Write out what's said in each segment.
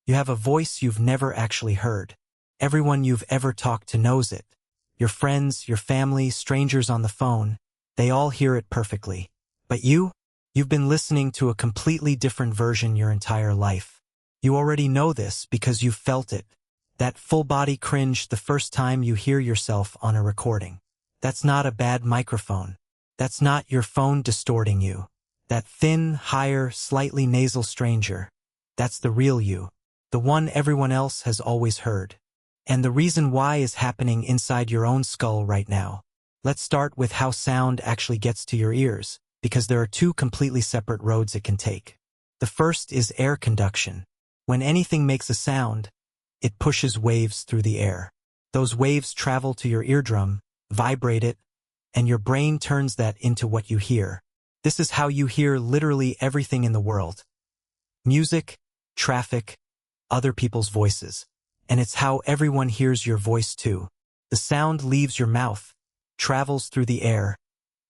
You have a voice you've never actually heard. Everyone you've ever talked to knows it. Your friends, your family, strangers on the phone, they all hear it perfectly. But you've been listening to a completely different version your entire life. You already know this because you've felt it. That full-body cringe the first time you hear yourself on a recording. That's not a bad microphone. That's not your phone distorting you. That thin, higher, slightly nasal stranger. That's the real you. The one everyone else has always heard. And the reason why is happening inside your own skull right now. Let's start with how sound actually gets to your ears, because there are two completely separate roads it can take. The first is air conduction. When anything makes a sound, it pushes waves through the air. Those waves travel to your eardrum, vibrate it, and your brain turns that into what you hear. This is how you hear literally everything in the world. Music, traffic, other people's voices. And it's how everyone hears your voice too. The sound leaves your mouth, travels through the air,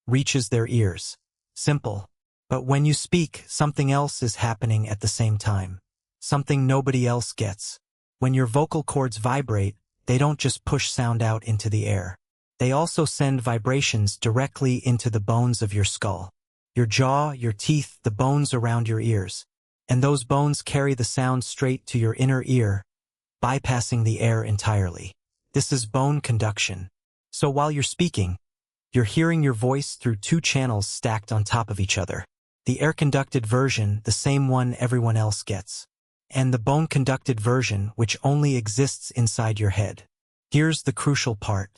reaches their ears. Simple. But when you speak, something else is happening at the same time. Something nobody else gets. When your vocal cords vibrate, they don't just push sound out into the air. They also send vibrations directly into the bones of your skull. Your jaw, your teeth, the bones around your ears. And those bones carry the sound straight to your inner ear, bypassing the air entirely. This is bone conduction. So while you're speaking, you're hearing your voice through two channels stacked on top of each other. The air-conducted version, the same one everyone else gets. And the bone-conducted version, which only exists inside your head. Here's the crucial part.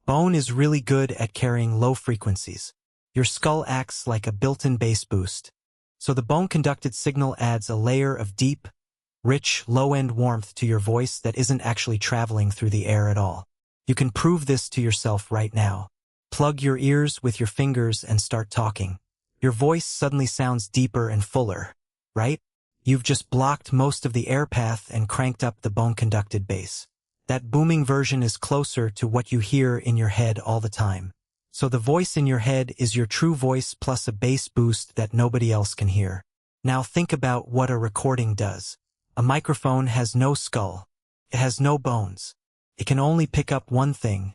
Bone is really good at carrying low frequencies. Your skull acts like a built-in bass boost. So the bone-conducted signal adds a layer of deep, rich, low-end warmth to your voice that isn't actually traveling through the air at all. You can prove this to yourself right now. Plug your ears with your fingers and start talking. Your voice suddenly sounds deeper and fuller, right? You've just blocked most of the air path and cranked up the bone-conducted bass. That booming version is closer to what you hear in your head all the time. So the voice in your head is your true voice plus a bass boost that nobody else can hear. Now think about what a recording does. A microphone has no skull. It has no bones. It can only pick up one thing,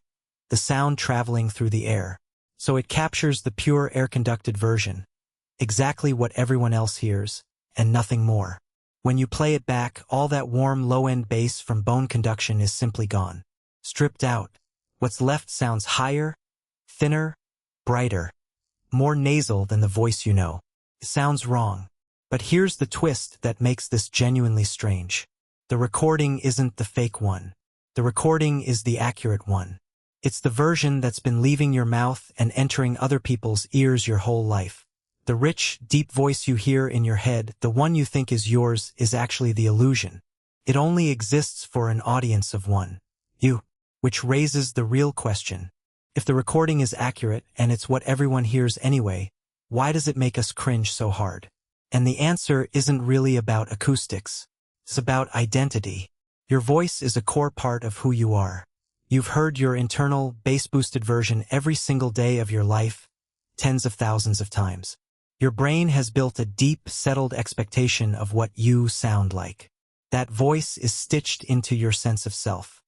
the sound traveling through the air. So it captures the pure air-conducted version, exactly what everyone else hears, and nothing more. When you play it back, all that warm low-end bass from bone conduction is simply gone. Stripped out. What's left sounds higher, thinner, brighter, more nasal than the voice you know. It sounds wrong. But here's the twist that makes this genuinely strange. The recording isn't the fake one. The recording is the accurate one. It's the version that's been leaving your mouth and entering other people's ears your whole life. The rich, deep voice you hear in your head, the one you think is yours, is actually the illusion. It only exists for an audience of one. You. Which raises the real question. If the recording is accurate and it's what everyone hears anyway, why does it make us cringe so hard? And the answer isn't really about acoustics. It's about identity. Your voice is a core part of who you are. You've heard your internal, bass-boosted version every single day of your life, tens of thousands of times. Your brain has built a deep, settled expectation of what you sound like. That voice is stitched into your sense of self.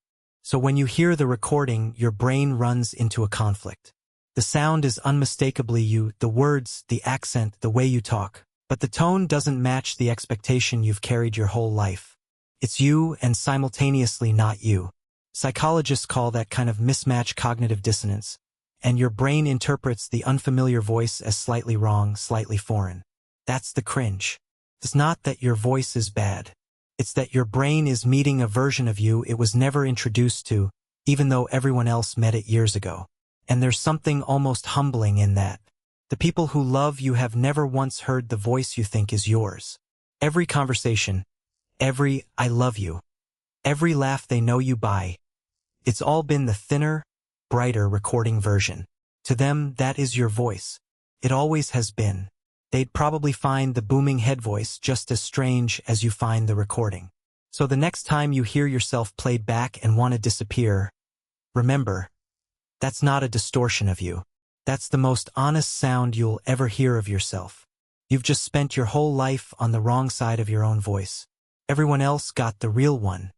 So when you hear the recording, your brain runs into a conflict. The sound is unmistakably you, the words, the accent, the way you talk. But the tone doesn't match the expectation you've carried your whole life. It's you and simultaneously not you. Psychologists call that kind of mismatch cognitive dissonance, and your brain interprets the unfamiliar voice as slightly wrong, slightly foreign. That's the cringe. It's not that your voice is bad. It's that your brain is meeting a version of you it was never introduced to, even though everyone else met it years ago. And there's something almost humbling in that. The people who love you have never once heard the voice you think is yours. Every conversation, every "I love you," every laugh they know you by, it's all been the thinner, brighter recording version. To them, that is your voice. It always has been. They'd probably find the booming head voice just as strange as you find the recording. So the next time you hear yourself played back and want to disappear, remember, that's not a distortion of you. That's the most honest sound you'll ever hear of yourself. You've just spent your whole life on the wrong side of your own voice. Everyone else got the real one.